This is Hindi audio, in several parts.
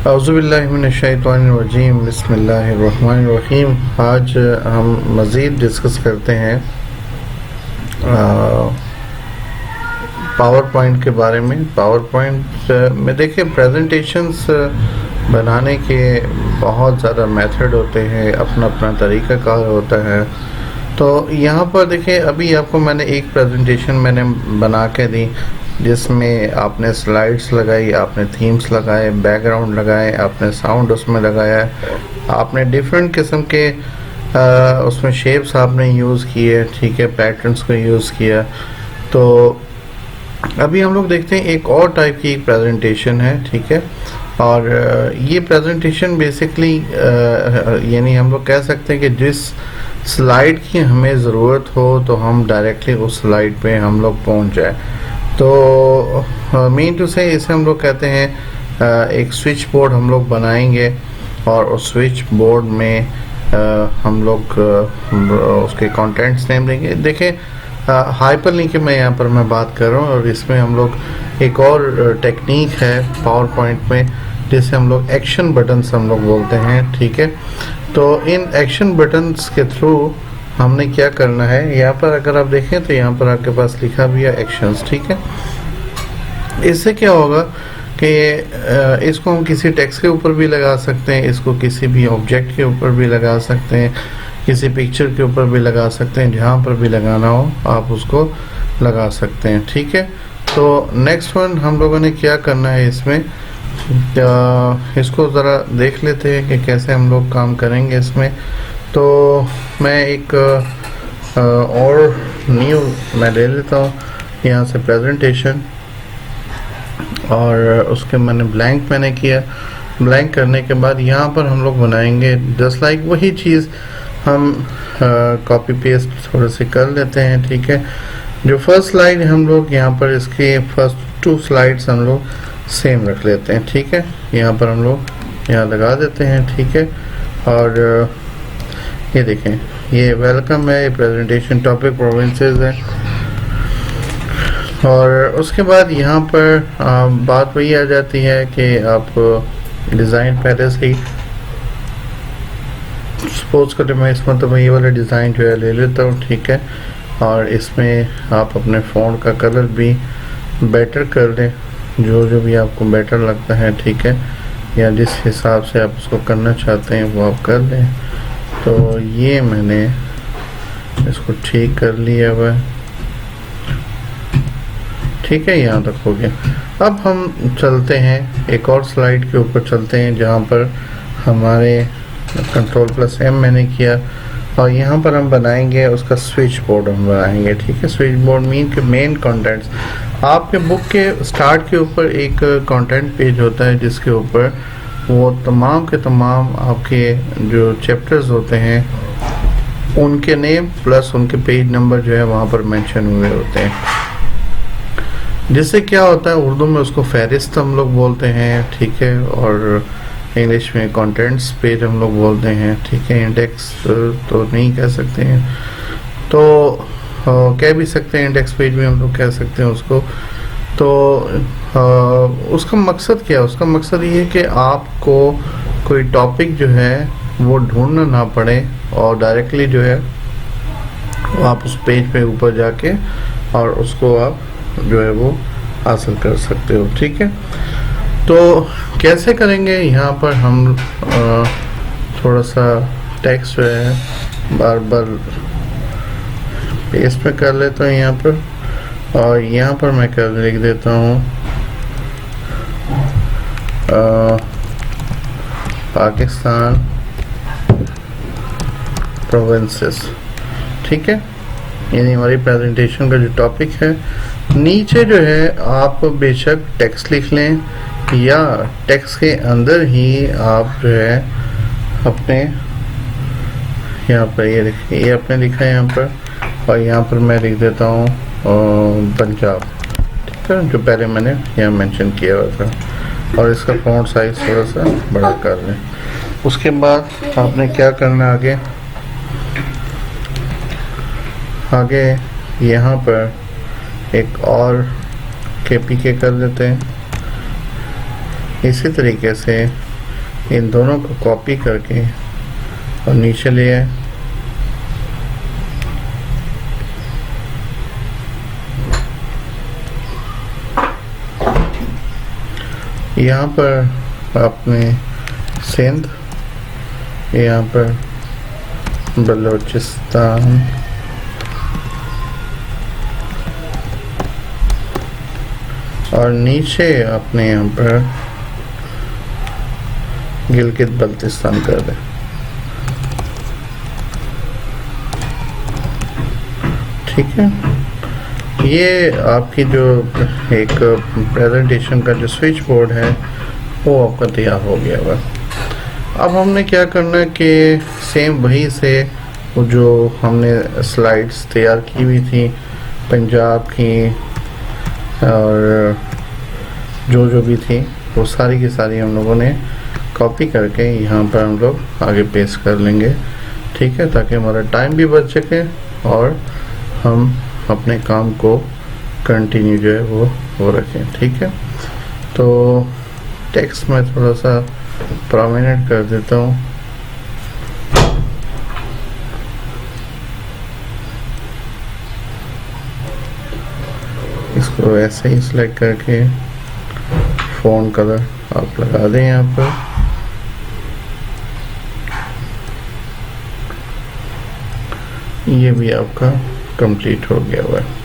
औज़ुबिल्लाहिमिनश्शैतानिर्रजीम बिस्मिल्लाहिर्रहमानिर्रहीम। आज हम मज़ीद डिस्कस करते हैं पावर पॉइंट के बारे में। पावर पॉइंट में देखिए प्रेजेंटेशंस बनाने के बहुत ज़्यादा मेथड होते हैं, अपना अपना तरीक़ाकार होता है। तो यहाँ पर देखिए अभी आपको मैंने एक प्रेजेंटेशन मैंने बना के दी जिसमें आपने स्लाइड्स लगाई, आपने थीम्स लगाए, बैकग्राउंड लगाए, आपने साउंड उसमें लगाया, आपने डिफरेंट किस्म के उसमें शेप्स आपने यूज़ किए, ठीक है, पैटर्न्स को यूज़ किया। तो अभी हम लोग देखते हैं एक और टाइप की प्रेजेंटेशन है, ठीक है। और ये प्रेजेंटेशन बेसिकली यानी हम लोग कह सकते हैं कि जिस स्लाइड की हमें ज़रूरत हो तो हम डायरेक्टली उस स्लाइड पे हम लोग पहुंच जाए। तो मीन टू से इसे हम लोग कहते हैं एक स्विच बोर्ड हम लोग बनाएंगे और उस स्विच बोर्ड में हम लोग उसके कंटेंट्स नेम देंगे। देखें हाइपर लिंक की मैं यहाँ पर मैं बात कर रहा हूँ और इसमें हम लोग एक और टेक्निक है पावर पॉइंट में जिसे हम लोग एक्शन बटन्स हम लोग बोलते हैं, ठीक है। तो इन एक्शन बटन्स के थ्रू हमने क्या करना है, यहाँ पर अगर आप देखें तो यहाँ पर आपके पास लिखा भी है एक्शंस, ठीक है। इससे क्या होगा कि इसको हम किसी टेक्स्ट के ऊपर भी लगा सकते हैं, इसको किसी भी ऑब्जेक्ट के ऊपर भी लगा सकते हैं, किसी पिक्चर के ऊपर भी लगा सकते हैं, जहाँ पर भी लगाना हो आप उसको लगा सकते हैं, ठीक है। तो नेक्स्ट वन हम लोगों ने क्या करना है इसमें, इसको ज़रा देख लेते हैं कि कैसे हम लोग काम करेंगे इसमें। तो मैं एक और न्यू मैं ले लेता हूँ यहाँ से प्रेजेंटेशन और उसके मैंने ब्लैंक मैंने किया। ब्लैंक करने के बाद यहाँ पर हम लोग बनाएंगे जस्ट लाइक वही चीज़ हम कॉपी पेस्ट थोड़े से कर लेते हैं, ठीक है। जो फर्स्ट स्लाइड हम लोग यहाँ पर इसके फर्स्ट 2 स्लाइड्स हम लोग सेम रख लेते हैं, ठीक है। यहाँ पर हम लोग यहाँ लगा देते हैं, ठीक है। और ये देखें ये वेलकम है, ये प्रेजेंटेशन टॉपिक प्रोविंसेस है। और उसके बाद यहाँ पर बात वही आ जाती है कि आप डिज़ाइन पहले से ही सपोज करें मैं इसमें मतलब ये वाला डिज़ाइन जो है ले लेता हूँ, ठीक है। और इसमें आप अपने फ़ॉन्ट का कलर भी बेटर कर लें, जो भी आपको बेटर लगता है, ठीक है, या जिस हिसाब से आप उसको करना चाहते हैं वो आप कर लें। तो ये मैंने इसको ठीक कर लिया हुआ है, ठीक है, यहाँ तक हो गया। अब हम चलते हैं एक और स्लाइड के ऊपर चलते हैं जहाँ पर हमारे Ctrl+M मैंने किया और यहाँ पर हम बनाएंगे उसका स्विच बोर्ड हम बनाएंगे, ठीक है। स्विच बोर्ड मीन के मेन कंटेंट्स आपके बुक के स्टार्ट के ऊपर एक कंटेंट पेज होता है जिसके ऊपर वो तमाम के तमाम आपके जो चैप्टर्स होते हैं उनके नेम प्लस उनके पेज नंबर जो है वहाँ पर मेंशन हुए होते हैं। जिससे क्या होता है उर्दू में उसको फहरिस्त हम लोग बोलते हैं, ठीक है, और इंग्लिश में कंटेंट्स पेज हम लोग बोलते हैं, ठीक है। इंडेक्स तो नहीं कह सकते हैं, तो कह भी सकते हैं इंडेक्स पेज भी हम लोग कह सकते हैं उसको। तो उसका मकसद क्या है, उसका मकसद ये है कि आपको कोई टॉपिक जो है वो ढूंढना ना पड़े और डायरेक्टली जो है आप उस पेज पे ऊपर जाके और उसको आप जो है वो हासिल कर सकते हो, ठीक है। तो कैसे करेंगे, यहाँ पर हम थोड़ा सा टेक्स्ट जो है बार बार पेस्ट पे कर लेता हूँ यहाँ पर और यहाँ पर मैं कर लिख देता हूँ पाकिस्तान प्रोविंसेस, ठीक है। यानी हमारी प्रेजेंटेशन का जो टॉपिक है, नीचे जो है आप बेशक टेक्स्ट लिख लें या टेक्स्ट के अंदर ही आप जो है अपने यहाँ पर ये आपने लिखा है यहाँ पर और यहाँ पर मैं लिख देता हूँ पंजाब, ठीक है, जो पहले मैंने यहाँ मेंशन किया हुआ था। और इसका फ़ॉन्ट साइज थोड़ा सा बड़ा कर लें। उसके बाद आपने क्या करना आगे यहाँ पर एक और KPK कर लेते हैं। इसी तरीके से इन दोनों को कॉपी करके और नीचे ले आए। यहाँ पर आपने सिंध, यहाँ पर बलूचिस्तान, और नीचे आपने यहाँ पर गिलगित बल्तिस्तान कर दें। ठीक है, ये आपकी जो एक प्रेजेंटेशन का जो स्विच बोर्ड है वो आपका तैयार हो गया हुआ। अब हमने क्या करना है कि सेम वही से वो जो हमने स्लाइड्स तैयार की हुई थी पंजाब की और जो भी थी वो सारी की सारी हम लोगों ने कॉपी करके यहाँ पर हम लोग आगे पेस्ट कर लेंगे। ठीक है, ताकि हमारा टाइम भी बच सके और हम अपने काम को कंटिन्यू जो है वो रखें। ठीक है, तो टेक्स्ट मैं थोड़ा सा प्रोमिनेंट कर देता हूँ। इसको ऐसे ही सिलेक्ट करके फ़ॉन्ट कलर आप लगा दें यहाँ पर। ये भी आपका कंप्लीट हो गया हुआ है।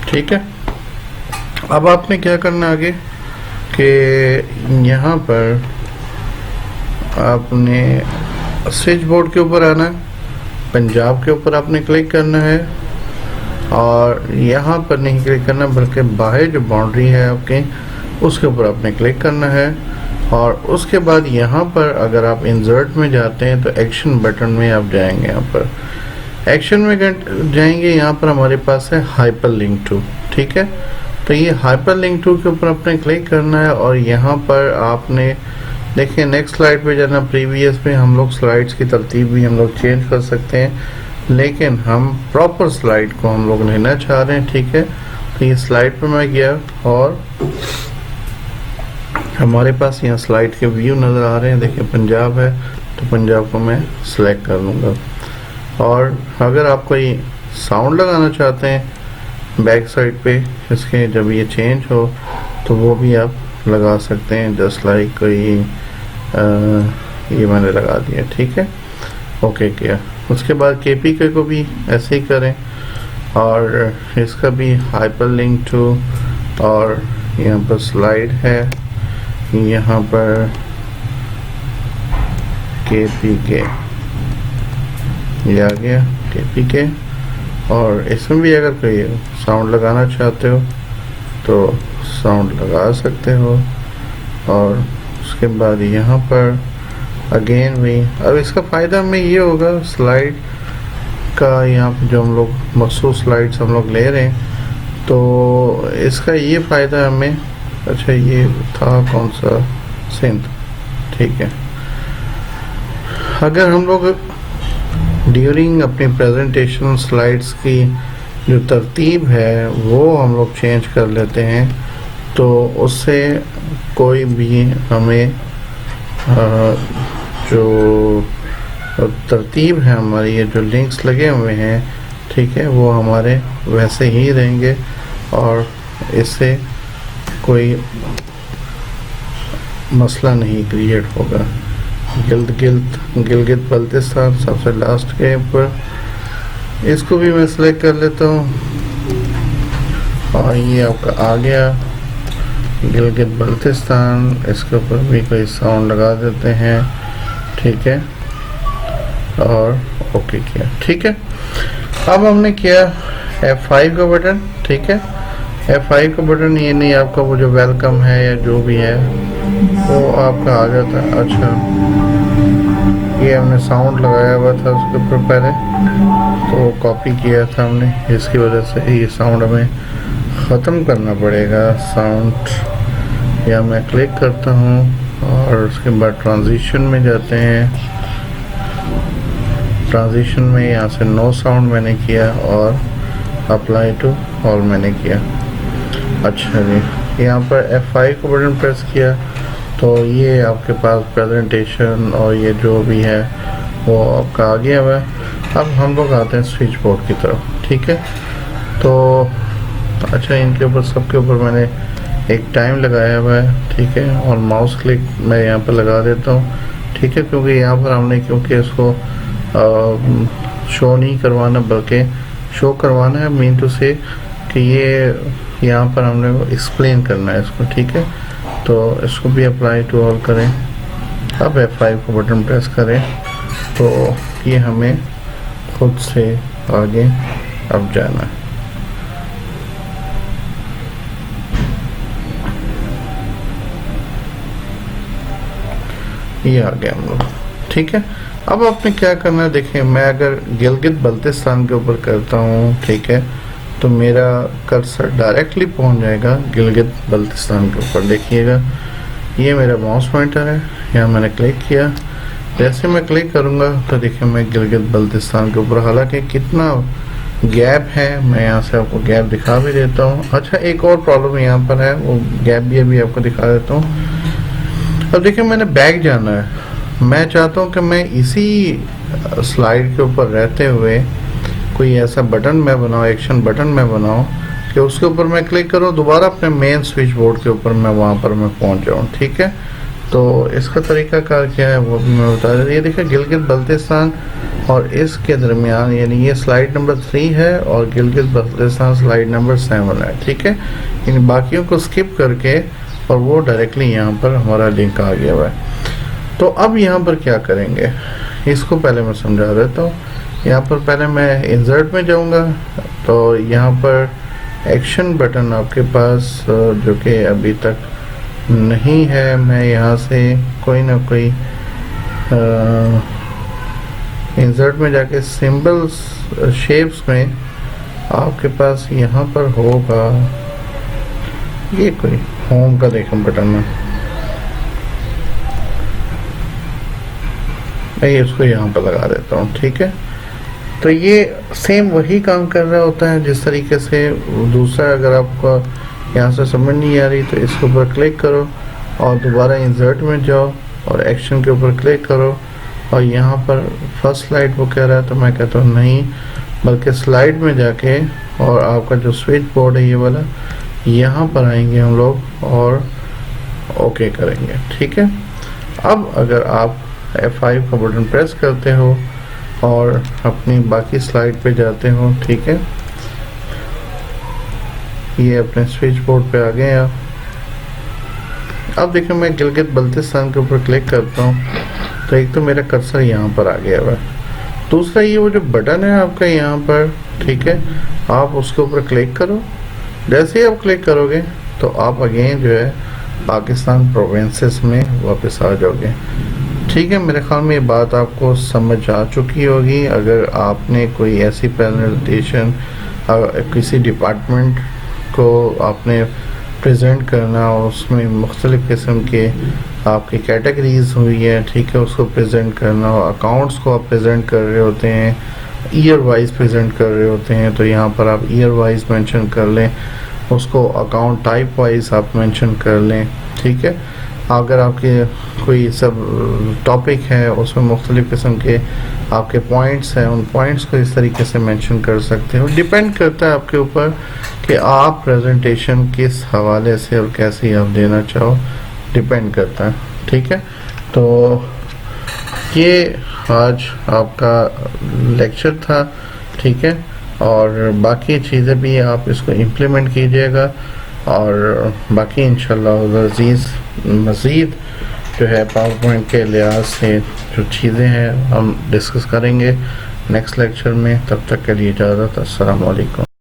ठीक है, अब आपने क्या करना आगे कि यहाँ पर आपने स्विच बोर्ड के ऊपर आना है, पंजाब के ऊपर आपने क्लिक करना है और यहाँ पर नहीं क्लिक करना बल्कि बाहर जो बाउंड्री है आपके उसके ऊपर आपने क्लिक करना है। और उसके बाद यहाँ पर अगर आप इंसर्ट में जाते हैं तो एक्शन बटन में आप जाएंगे। यहाँ पर एक्शन में जाएंगे, यहाँ पर हमारे पास है हाइपर लिंक टू। ठीक है, तो ये हाइपर लिंक टू के ऊपर आपने क्लिक करना है और यहाँ पर आपने देखिए नेक्स्ट स्लाइड पे जाना। प्रीवियस में हम लोग स्लाइड्स की तरतीब भी हम लोग चेंज कर सकते हैं, लेकिन हम प्रॉपर स्लाइड को हम लोग लेना चाह रहे हैं। ठीक है, तो ये स्लाइड पे मैं गया और हमारे पास यहाँ स्लाइड के व्यू नज़र आ रहे हैं। देखिए पंजाब है तो पंजाब को मैं सिलेक्ट कर लूँगा। और अगर आप कोई साउंड लगाना चाहते हैं बैक साइड पे इसके जब ये चेंज हो तो वो भी आप लगा सकते हैं, जस्ट लाइक कोई ये मैंने लगा दिया। ठीक है, ओके किया। उसके बाद KPK को भी ऐसे ही करें और इसका भी हाइपर लिंक टू, और यहाँ पर स्लाइड है, यहाँ पर KPK ये आ गया KPK। और इसमें भी अगर कोई साउंड लगाना चाहते हो तो साउंड लगा सकते हो। और उसके बाद यहाँ पर अगेन भी, अब इसका फ़ायदा हमें ये होगा स्लाइड का, यहाँ पर जो हम लोग मखसूस स्लाइड्स हम लोग ले रहे हैं तो इसका ये फ़ायदा हमें, अच्छा ये था कौन सा, सिंध। ठीक है, अगर हम लोग ड्यूरिंग अपनी प्रेजेंटेशन स्लाइड्स की जो तरतीब है वो हम लोग चेंज कर लेते हैं तो उससे कोई भी हमें जो तरतीब है हमारी, ये जो लिंक्स लगे हुए हैं, ठीक है, वो हमारे वैसे ही रहेंगे और इससे कोई मसला नहीं क्रिएट होगा। गिलगित बल्तिस्तान सबसे लास्ट के ऊपर, इसको भी मैं सिलेक्ट कर लेता हूँ और ये आपका आ गया गिलगित बल्तिस्तान। इसके ऊपर भी कोई साउंड लगा देते हैं। ठीक है, और ओके किया। ठीक है, अब हमने किया F5 का बटन। ठीक है, F5 का बटन ये नहीं, आपका वो जो वेलकम है या जो भी है वो आपका आ जाता है। अच्छा, ये हमने साउंड लगाया हुआ था उसके ऊपर पहले, तो कॉपी किया था हमने, इसकी वजह से ये साउंड हमें ख़त्म करना पड़ेगा। साउंड या मैं क्लिक करता हूँ और उसके बाद ट्रांजिशन में जाते हैं। ट्रांजिशन में यहाँ से नो साउंड मैंने किया और अप्लाई टू ऑल मैंने किया। अच्छा जी, यहाँ पर F5 को बटन प्रेस किया तो ये आपके पास प्रेजेंटेशन और ये जो भी है वो आपका आ गया हुआ है। अब हम लोग आते हैं स्विच बोर्ड की तरफ, ठीक है। तो अच्छा, इनके ऊपर सबके ऊपर मैंने एक टाइम लगाया हुआ है, ठीक है, और माउस क्लिक मैं यहाँ पर लगा देता हूँ, ठीक है, क्योंकि यहाँ पर हमने क्योंकि इसको शो नहीं करवाना बल्कि शो करवाना है, मीन टू से कि ये यहाँ पर हमने एक्सप्लेन करना है इसको, ठीक है। तो इसको भी अप्लाई टू ऑल करें। अब F5 को बटन प्रेस करें तो ये हमें खुद से आगे अब जाना है। ये आ गया हम लोग, ठीक है। अब आपने क्या करना है, देखिए मैं अगर गिलगित बल्तिस्तान के ऊपर करता हूँ, ठीक है, तो मेरा कर्सर डायरेक्टली पहुँच जाएगा गिलगित बल्तिस्तान के ऊपर। देखिएगा ये मेरा माउस पॉइंटर है, यहाँ मैंने क्लिक किया, जैसे मैं क्लिक करूँगा तो देखिए मैं गिलगित बल्तिस्तान के ऊपर, हालांकि कितना गैप है मैं यहाँ से आपको गैप दिखा भी देता हूँ। अच्छा, एक और प्रॉब्लम यहाँ पर है, वो गैप भी अभी आपको दिखा देता हूँ। अब देखिए मैंने बैक जाना है, मैं चाहता हूँ कि मैं इसी स्लाइड के ऊपर रहते हुए कोई ऐसा बटन मैं बनाऊँ, एक्शन बटन मैं बनाऊँ कि उसके ऊपर मैं क्लिक करूँ, दोबारा अपने मेन स्विच बोर्ड के ऊपर मैं वहाँ पर मैं पहुँच जाऊँ, ठीक है। तो इसका तरीका कार क्या है वो भी मैं बता देता। ये देखिए गिलगित बल्तिस्तान और इसके दरमियान, यानी ये स्लाइड नंबर 3 है और गिलगित बल्तिस्तान स्लाइड नंबर 7 है, ठीक है। इन बाकियों को स्किप करके और वो डायरेक्टली यहाँ पर हमारा लिंक आ गया हुआ है। तो अब यहाँ पर क्या करेंगे, इसको पहले मैं समझा देता हूँ। यहाँ पर पहले मैं इंसर्ट में जाऊँगा, तो यहाँ पर एक्शन बटन आपके पास जो कि अभी तक नहीं है, मैं यहाँ से कोई ना कोई इंसर्ट में जाके सिंबल्स शेप्स में आपके पास यहाँ पर होगा ये कोई होम का देखें बटन है, मैं इसको यहाँ पर लगा देता हूँ, ठीक है। तो ये सेम वही काम कर रहा होता है जिस तरीके से दूसरा। अगर आपको यहाँ से समझ नहीं आ रही तो इसके ऊपर क्लिक करो और दोबारा इंसर्ट में जाओ और एक्शन के ऊपर क्लिक करो और यहाँ पर फर्स्ट स्लाइड वो कह रहा है तो मैं कहता हूँ नहीं, बल्कि स्लाइड में जाके और आपका जो स्विच बोर्ड है ये वाला, यहाँ पर आएंगे हम लोग और ओके करेंगे, ठीक है। अब अगर आप F5 का बटन प्रेस करते हो और अपनी बाकी स्लाइड पे जाते हो, ठीक है, ये अपने स्विच बोर्ड पे आ गए आप। अब देखिए मैं गिलगित बल्तिस्तान के ऊपर क्लिक करता हूँ तो एक तो मेरा कर्सर यहाँ पर आ गया हुआ है, दूसरा ये वो जो बटन है आपका यहाँ पर, ठीक है, आप उसके ऊपर क्लिक करो। जैसे ही आप क्लिक करोगे तो आप अगेन जो है पाकिस्तान प्रोविंसेस में वापस आ जाओगे, ठीक है। मेरे ख्याल में ये बात आपको समझ आ चुकी होगी। अगर आपने कोई ऐसी प्रेजेंटेशन किसी डिपार्टमेंट को आपने प्रेजेंट करना और उसमें मुख्तलिफ़ किस्म के आपकी कैटेगरीज हुई है, ठीक है, उसको प्रेजेंट करना और अकाउंट्स को आप प्रेजेंट कर रहे होते हैं, ईयर वाइज प्रेजेंट कर रहे होते हैं, तो यहाँ पर आप ईयर वाइज मेंशन कर लें, उसको अकाउंट टाइप वाइज आप मेंशन कर लें, ठीक है। अगर आपके कोई सब टॉपिक है उसमें मुख्तलिफ़ किस्म के आपके पॉइंट्स हैं, उन पॉइंट्स को इस तरीके से मेंशन कर सकते हो। डिपेंड करता है आपके ऊपर कि आप प्रेजेंटेशन किस हवाले से और कैसे आप देना चाहो, डिपेंड करता है, ठीक है। तो ये आज आपका लेक्चर था, ठीक है, और बाकी चीज़ें भी आप इसको इम्प्लीमेंट कीजिएगा और बाकी इंशाल्लाह अज़ीज़ मज़ीद जो है पावर पॉइंट के लिहाज से जो चीज़ें हैं हम डिस्कस करेंगे नेक्स्ट लेक्चर में। तब तक के लिए इजाज़त, अस्सलाम वालेकुम।